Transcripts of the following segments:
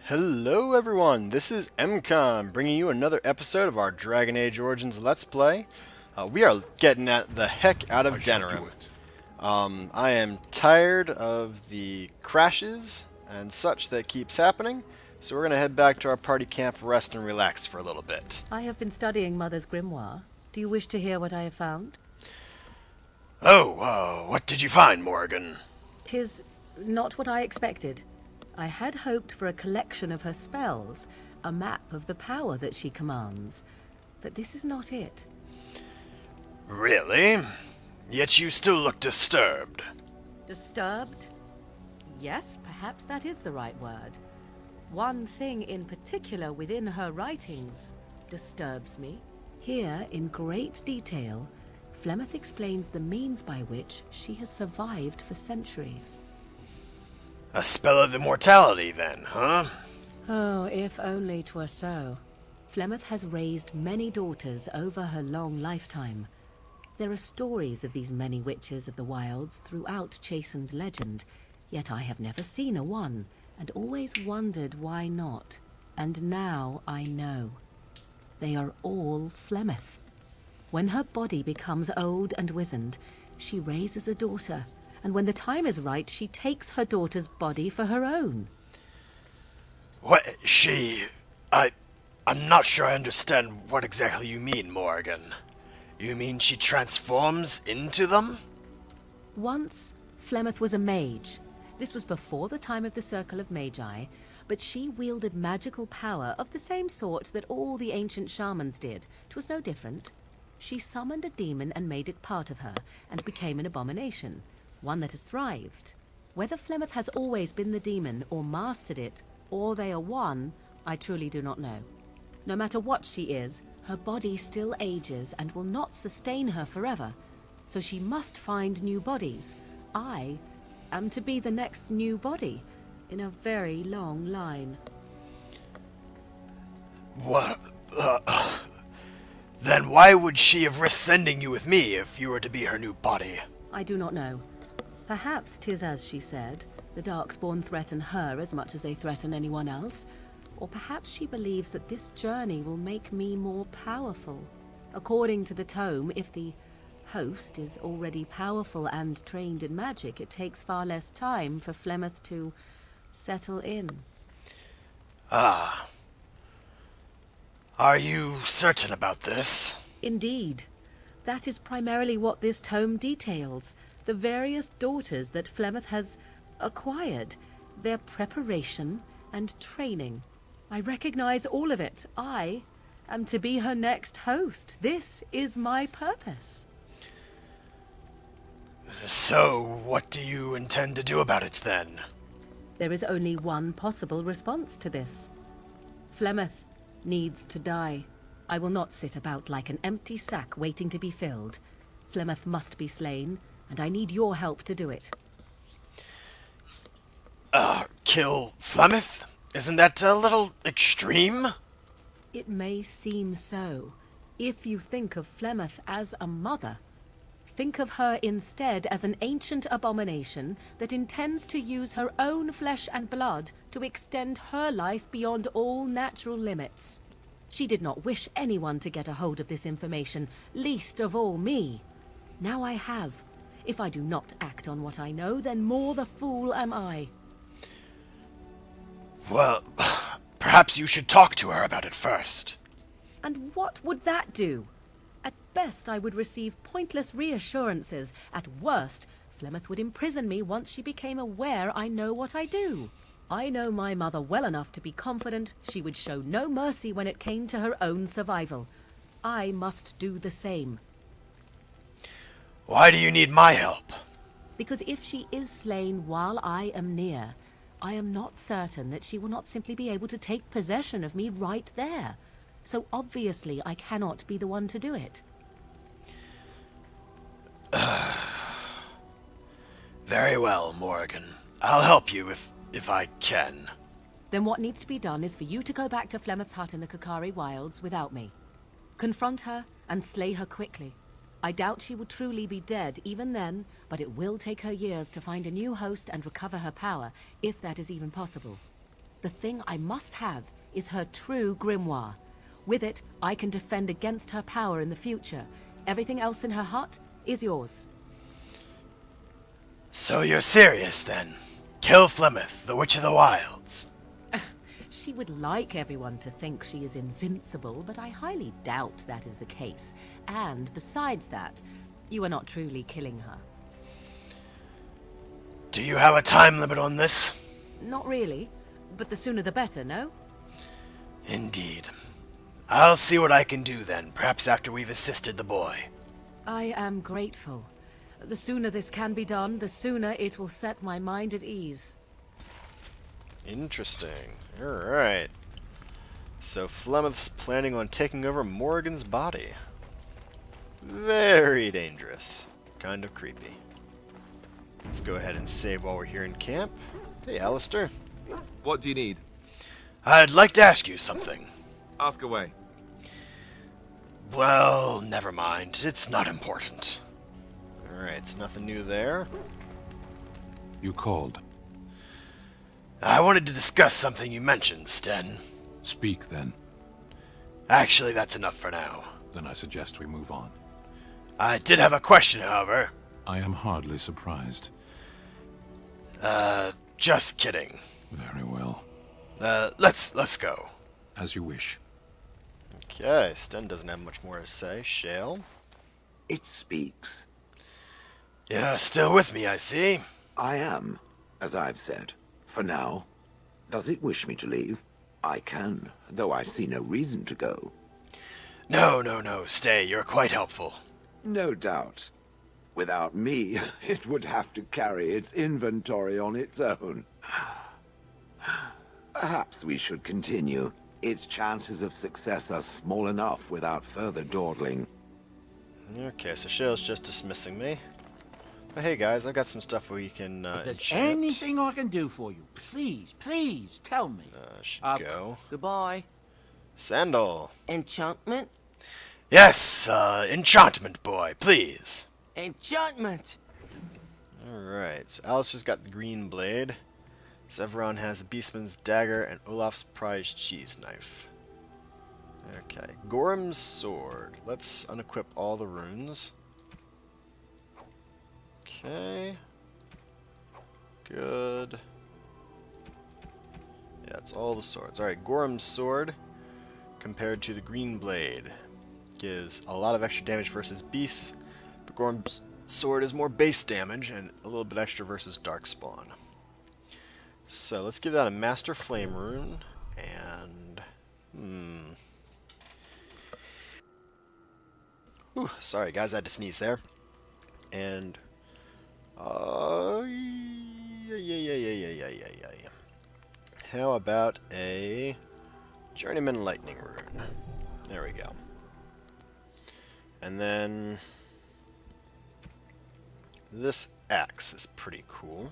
Hello everyone, this is MCOM bringing you another episode of our Dragon Age Origins Let's Play. We are getting at the heck out of Denerim. I am tired of the crashes and such that keeps happening, so we're going to head back to our party camp, rest and relax for a little bit. I have been studying Mother's grimoire. Do you wish to hear what I have found? Oh, what did you find, Morrigan? 'Tis not what I expected. I had hoped for a collection of her spells, a map of the power that she commands. But this is not it. Really? Yet you still look disturbed. Disturbed? Yes, perhaps that is the right word. One thing in particular within her writings disturbs me. Here, in great detail, Flemeth explains the means by which she has survived for centuries. A spell of immortality, then, huh? Oh, if only 'twere so. Flemeth has raised many daughters over her long lifetime. There are stories of these many witches of the wilds throughout chastened legend, yet I have never seen a one, and always wondered why not. And now I know. They are all Flemeth. When her body becomes old and wizened, she raises a daughter, and when the time is right, she takes her daughter's body for her own. What, I'm not sure I understand what exactly you mean, Morrigan. You mean she transforms into them? Once, Flemeth was a mage. This was before the time of the Circle of Magi, but she wielded magical power of the same sort that all the ancient shamans did. 'Twas no different. She summoned a demon and made it part of her, and became an abomination, one that has thrived. Whether Flemeth has always been the demon, or mastered it, or they are one, I truly do not know. No matter what she is, her body still ages and will not sustain her forever, so she must find new bodies. I am to be the next new body, in a very long line. What? Then why would she have risked sending you with me if you were to be her new body? I do not know. Perhaps 'tis as she said, the Darkspawn threaten her as much as they threaten anyone else. Or perhaps she believes that this journey will make me more powerful. According to the tome, if the host is already powerful and trained in magic, it takes far less time for Flemeth to settle in. Ah. Are you certain about this? Indeed. That is primarily what this tome details. The various daughters that Flemeth has acquired, their preparation and training. I recognize all of it. I am to be her next host. This is my purpose. So, what do you intend to do about it then? There is only one possible response to this. Flemeth needs to die. I will not sit about like an empty sack waiting to be filled. Flemeth must be slain, and I need your help to do it. Kill Flemeth? Isn't that a little extreme? It may seem so. If you think of Flemeth as a mother, think of her instead as an ancient abomination that intends to use her own flesh and blood to extend her life beyond all natural limits. She did not wish anyone to get a hold of this information, least of all me. Now I have. If I do not act on what I know, then more the fool am I. Well, perhaps you should talk to her about it first. And what would that do? At best, I would receive pointless reassurances. At worst, Flemeth would imprison me once she became aware I know what I do. I know my mother well enough to be confident she would show no mercy when it came to her own survival. I must do the same. Why do you need my help? Because if she is slain while I am near, I am not certain that she will not simply be able to take possession of me right there. So obviously I cannot be the one to do it. Very well, Morrigan. I'll help you if I can. Then what needs to be done is for you to go back to Flemeth's hut in the Kakari Wilds without me. Confront her and slay her quickly. I doubt she will truly be dead even then, but it will take her years to find a new host and recover her power, if that is even possible. The thing I must have is her true grimoire. With it, I can defend against her power in the future. Everything else in her hut is yours. So you're serious, then? Kill Flemeth, the Witch of the Wilds. She would like everyone to think she is invincible, but I highly doubt that is the case. And besides that, you are not truly killing her. Do you have a time limit on this? Not really, but the sooner the better, no? Indeed. I'll see what I can do then, perhaps after we've assisted the boy. I am grateful. The sooner this can be done, the sooner it will set my mind at ease. Interesting. Alright. So Flemeth's planning on taking over Morrigan's body. Very dangerous. Kind of creepy. Let's go ahead and save while we're here in camp. Hey, Alistair. What do you need? I'd like to ask you something. Ask away. Well, never mind. It's not important. Alright, it's nothing new there. You called. I wanted to discuss something you mentioned, Sten. Speak, then. Actually, that's enough for now. Then I suggest we move on. I did have a question, however. I am hardly surprised. Just kidding. Very well. Let's go. As you wish. Okay, Sten doesn't have much more to say. Shale? It speaks. You're still with me, I see. I am, as I've said. For now. Does it wish me to leave? I can, though I see no reason to go. No, stay. You're quite helpful. No doubt. Without me, it would have to carry its inventory on its own. Perhaps we should continue. Its chances of success are small enough without further dawdling. Okay, so Shale's just dismissing me. But hey guys, I've got some stuff where you can If there's enchant. anything I can do for you, please tell me. Should go. Goodbye. Sandal. Enchantment? Yes, enchantment boy, please. Enchantment! Alright, so Alistair's got the green blade. Severon has the Beastman's dagger and Olaf's prized cheese knife. Okay, Gorham's sword. Let's unequip all the runes. Okay. Good. Yeah, it's all the swords. Alright, Gorham's sword compared to the green blade gives a lot of extra damage versus beasts, but Gorham's sword is more base damage and a little bit extra versus Darkspawn. So let's give that a Master Flame rune, and Whew, sorry guys, I had to sneeze there. And yeah. How about a Journeyman Lightning rune? There we go. And then this axe is pretty cool.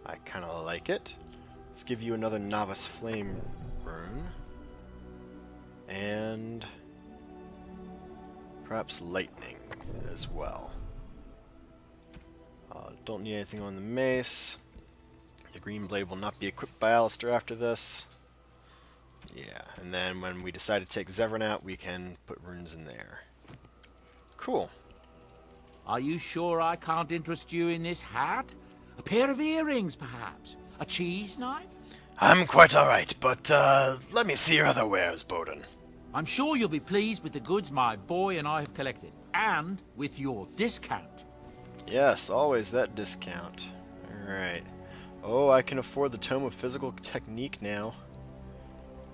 I kind of like it. Let's give you another Novice Flame rune. And perhaps Lightning as well. Don't need anything on the mace. The green blade will not be equipped by Alistair after this. Yeah, and then when we decide to take Zevran out, we can put runes in there. Cool. Are you sure I can't interest you in this hat? A pair of earrings, perhaps? A cheese knife? I'm quite alright, but let me see your other wares, Bowden. I'm sure you'll be pleased with the goods my boy and I have collected, and with your discount. Yes, always that discount. Alright. Oh, I can afford the Tome of Physical Technique now.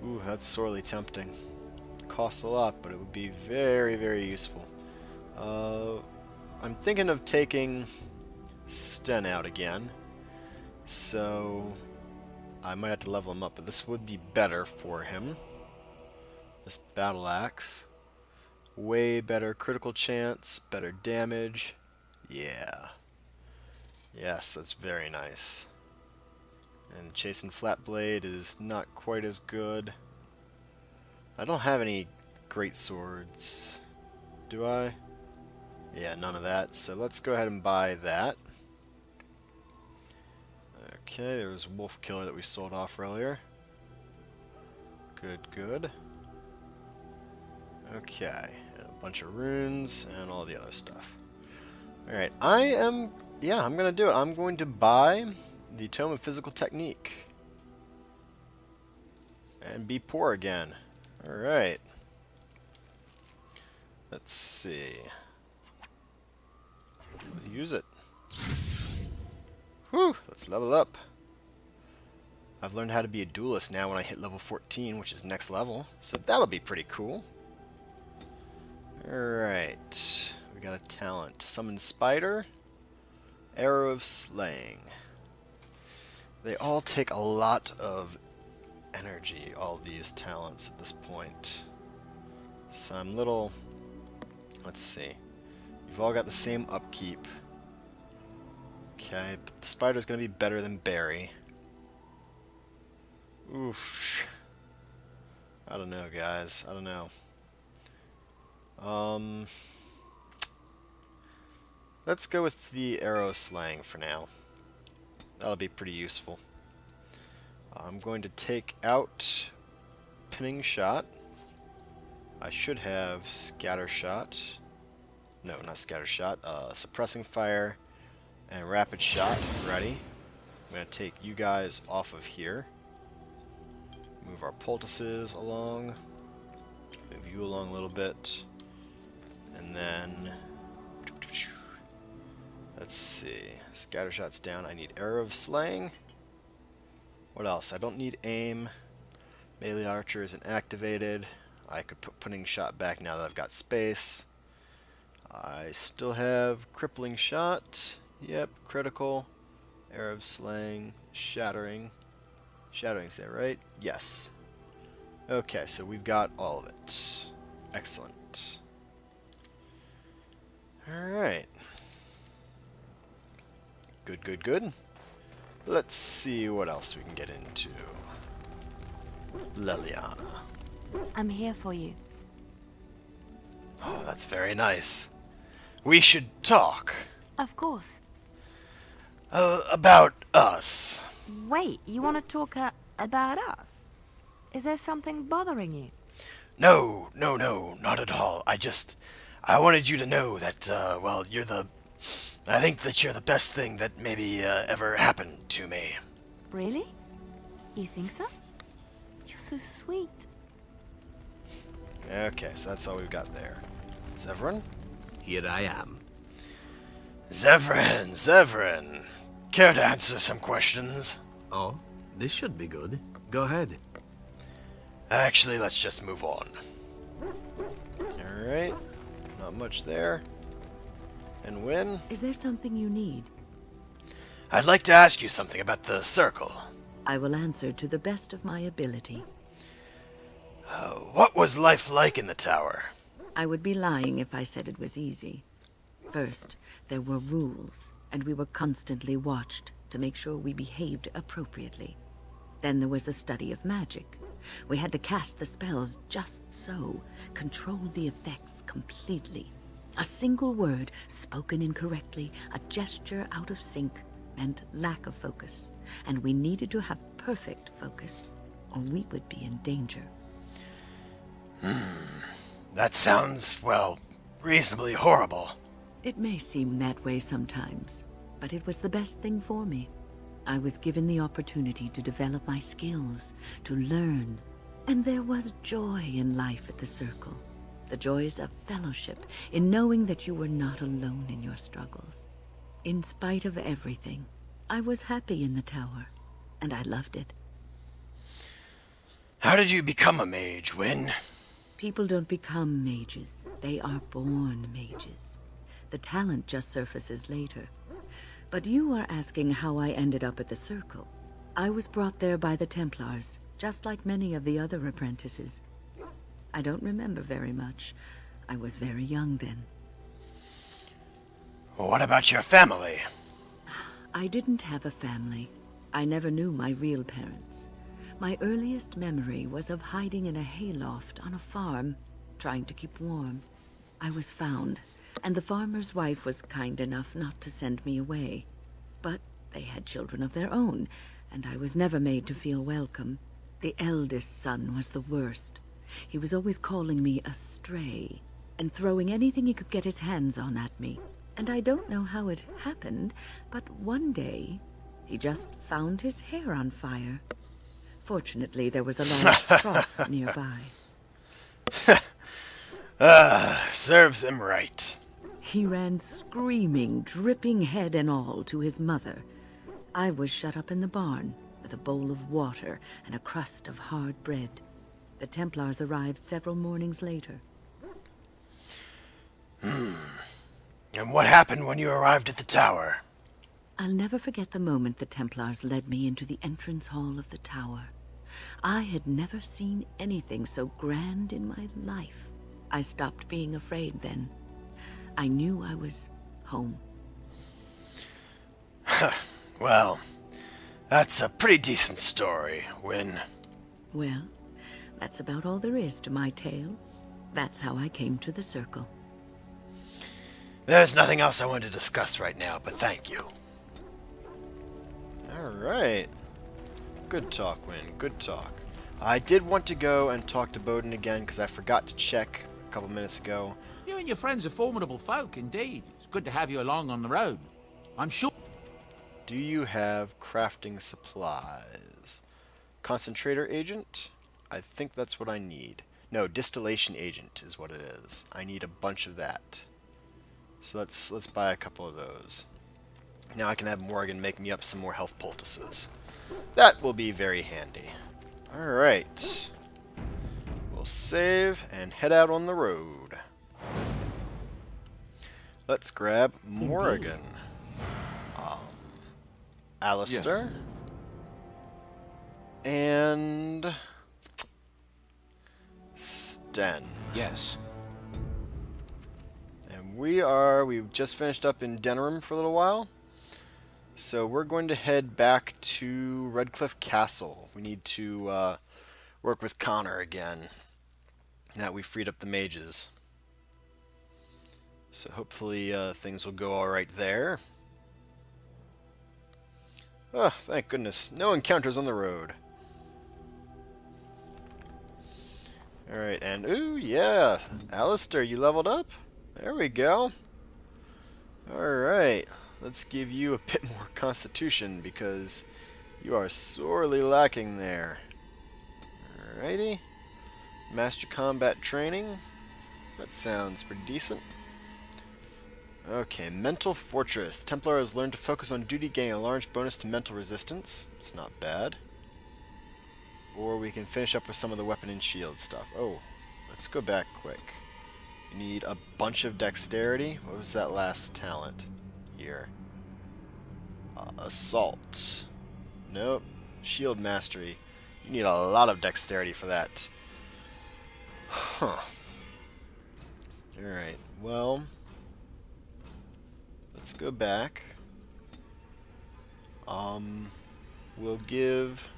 Ooh, that's sorely tempting. Costs a lot, but it would be very, very useful. I'm thinking of taking Sten out again. So I might have to level him up, but this would be better for him. This battle axe. Way better critical chance, better damage. Yeah. Yes, that's very nice. And Chasing Flat Blade is not quite as good. I don't have any great swords. Do I? Yeah, none of that. So let's go ahead and buy that. Okay, there was Wolf Killer that we sold off earlier. Good, good. Okay, and a bunch of runes and all the other stuff. Alright, I'm gonna do it. I'm going to buy the Tome of Physical Technique. And be poor again. Alright. Let's see. We'll use it. Whew, let's level up. I've learned how to be a duelist now when I hit level 14, which is next level. So that'll be pretty cool. Alright. We got a talent. Summon Spider. Arrow of Slaying. They all take a lot of energy, all these talents at this point. So I'm little... Let's see. You've all got the same upkeep. Okay, but the spider's gonna be better than Barry. Oof. I don't know, guys. I don't know. Let's go with the arrow slaying for now. That'll be pretty useful. I'm going to take out pinning shot. I should have scatter shot. No, not scatter shot. Suppressing fire and rapid shot ready. I'm going to take you guys off of here. Move our poultices along. Move you along a little bit. And then... Let's see. Scatter shot's down. I need arrow of slaying. What else? I don't need aim. Melee archer isn't activated. I could put pinning shot back now that I've got space. I still have crippling shot. Yep, critical. Arrow of slaying. Shattering. Shattering's there, right? Yes. Okay, so we've got all of it. Excellent. Alright. Good, good, good. Let's see what else we can get into. Leliana. I'm here for you. Oh, that's very nice. We should talk. Of course. About us. Wait, you want to talk about us? Is there something bothering you? No, not at all. I wanted you to know that, well, I think that you're the best thing that maybe ever happened to me. Really? You think so? You're so sweet. Okay, so that's all we've got there. Zevran? Here I am. Zevran. Care to answer some questions? Oh, this should be good. Go ahead. Actually, let's just move on. Alright. Not much there. And Win? Is there something you need? I'd like to ask you something about the circle. I will answer to the best of my ability. What was life like in the tower? I would be lying if I said it was easy. First, there were rules, and we were constantly watched to make sure we behaved appropriately. Then there was the study of magic. We had to cast the spells just so, control the effects completely. A single word spoken incorrectly, a gesture out of sync, meant lack of focus. And we needed to have perfect focus, or we would be in danger. That sounds, well, reasonably horrible. It may seem that way sometimes, but it was the best thing for me. I was given the opportunity to develop my skills, to learn, and there was joy in life at the Circle. The joys of fellowship, in knowing that you were not alone in your struggles. In spite of everything, I was happy in the tower, and I loved it. How did you become a mage, Win? People don't become mages, they are born mages. The talent just surfaces later. But you are asking how I ended up at the Circle. I was brought there by the Templars, just like many of the other apprentices. I don't remember very much. I was very young then. What about your family? I didn't have a family. I never knew my real parents. My earliest memory was of hiding in a hayloft on a farm, trying to keep warm. I was found, and the farmer's wife was kind enough not to send me away. But They had children of their own, and I was never made to feel welcome. The eldest son was the worst. He was always calling me a stray, and throwing anything he could get his hands on at me. And I don't know how it happened, but one day, he just found his hair on fire. Fortunately, there was a large trough nearby. Serves him right. He ran screaming, dripping head and all, to his mother. I was shut up in the barn with a bowl of water and a crust of hard bread. The Templars arrived several mornings later. And what happened when you arrived at the tower? I'll never forget the moment the Templars led me into the entrance hall of the tower. I had never seen anything so grand in my life. I stopped being afraid then. I knew I was home. Well, that's a pretty decent story, Win. Well, that's about all there is to my tale. That's how I came to the circle. There's nothing else I want to discuss right now, but thank you. Alright. Good talk, Win. Good talk. I did want to go and talk to Bowden again, because I forgot to check a couple minutes ago. You and your friends are formidable folk, indeed. It's good to have you along on the road. I'm sure... Do you have crafting supplies? Concentrator agent? I think that's what I need. No, distillation agent is what it is. I need a bunch of that. So let's buy a couple of those. Now I can have Morrigan make me up some more health poultices. That will be very handy. Alright. We'll save and head out on the road. Let's grab Morrigan. Alistair. Yes. And... Sten. Yes. And we've just finished up in Denerim for a little while. So we're going to head back to Redcliff Castle. We need to work with Connor again. Now that we freed up the mages. So hopefully things will go alright there. Oh, thank goodness. No encounters on the road. Alright, and ooh, yeah. Alistair, you leveled up? There we go. Alright. Let's give you a bit more constitution because you are sorely lacking there. Alrighty. Master combat training. That sounds pretty decent. Okay, mental fortress. Templar has learned to focus on duty, gaining a large bonus to mental resistance. It's not bad. Or we can finish up with some of the weapon and shield stuff. Oh, let's go back quick. You need a bunch of dexterity. What was that last talent here? Assault. Nope. Shield mastery. You need a lot of dexterity for that. Huh. Alright, well... Let's go back. We'll give...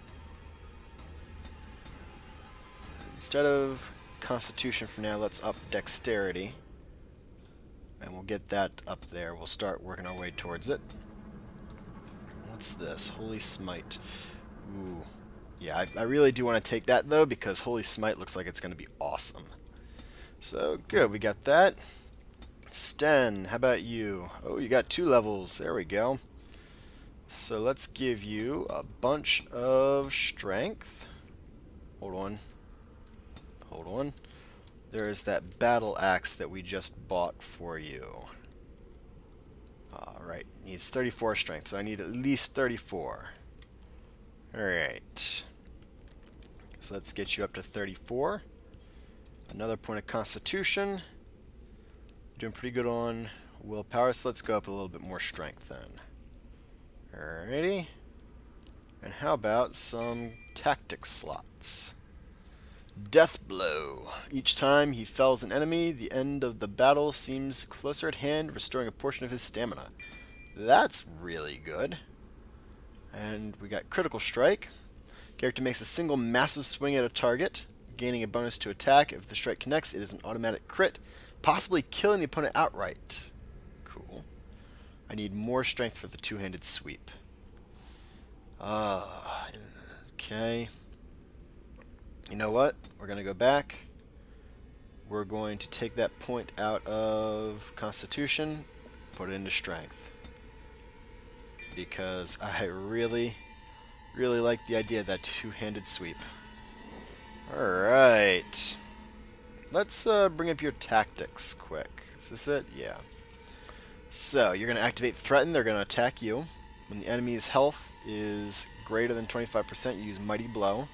Instead of Constitution for now, let's up Dexterity. And we'll get that up there. We'll start working our way towards it. What's this? Holy Smite. Ooh. Yeah, I really do want to take that, though, because Holy Smite looks like it's going to be awesome. So, good. We got that. Sten, how about you? Oh, you got 2 levels. There we go. So let's give you a bunch of strength. Hold on. Hold on. There is that battle axe that we just bought for you. Alright, needs 34 strength, so I need at least 34. Alright. So let's get you up to 34. Another point of constitution. Doing pretty good on willpower, so let's go up a little bit more strength then. Alrighty. And how about some tactics slots? Death Blow. Each time he fells an enemy, the end of the battle seems closer at hand, restoring a portion of his stamina. That's really good. And we got Critical Strike. Character makes a single massive swing at a target, gaining a bonus to attack. If the strike connects, it is an automatic crit, possibly killing the opponent outright. Cool. I need more strength for the two-handed sweep. Okay. You know what? We're going to go back. We're going to take that point out of Constitution, put it into Strength. Because I really like the idea of that two-handed sweep. Alright. Let's bring up your tactics quick. Is this it? Yeah. So, you're going to activate Threaten. They're going to attack you. When the enemy's health is greater than 25%, you use Mighty Blow.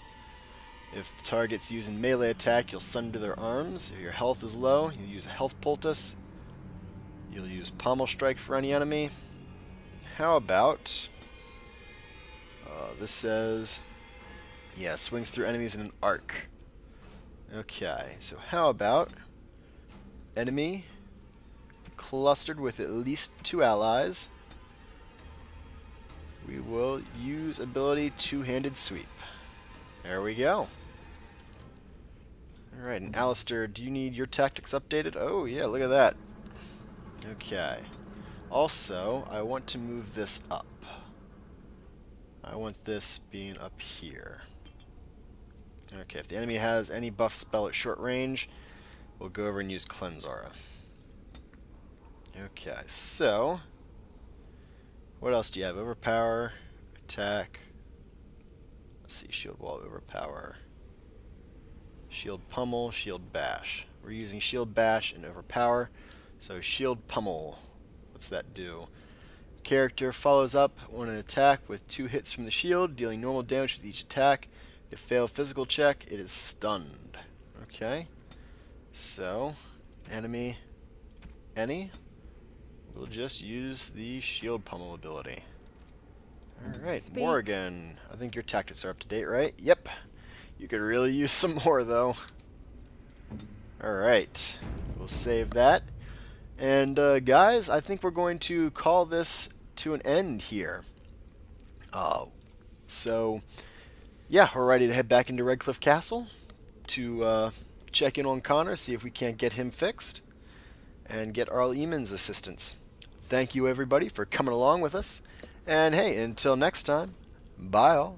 If the target's using melee attack, you'll sunder their arms. If your health is low, you'll use a Health Poultice. You'll use Pommel Strike for any enemy. How about... this says... Yeah, swings through enemies in an arc. Okay, so how about... Enemy clustered with at least 2 allies. We will use ability Two-Handed Sweep. There we go. Alright, and Alistair, do you need your tactics updated? Oh, yeah, look at that. Okay. Also, I want to move this up. I want this being up here. Okay, if the enemy has any buff spell at short range, we'll go over and use Cleanse Aura. Okay, so... What else do you have? Overpower, attack... Let's see, Shield Wall, Overpower, Shield Pummel, Shield Bash. We're using Shield Bash and Overpower, so Shield Pummel. What's that do? Character follows up on an attack with 2 hits from the shield, dealing normal damage with each attack. If fail physical check, it is stunned. Okay, so enemy, we'll just use the Shield Pummel ability. Alright, Morrigan. I think your tactics are up to date, right? Yep. You could really use some more, though. Alright. We'll save that. And, guys, I think we're going to call this to an end here. So, yeah, we're ready to head back into Redcliff Castle to check in on Connor, see if we can't get him fixed, and get Arl Eamon's assistance. Thank you, everybody, for coming along with us. And hey, until next time, bye all.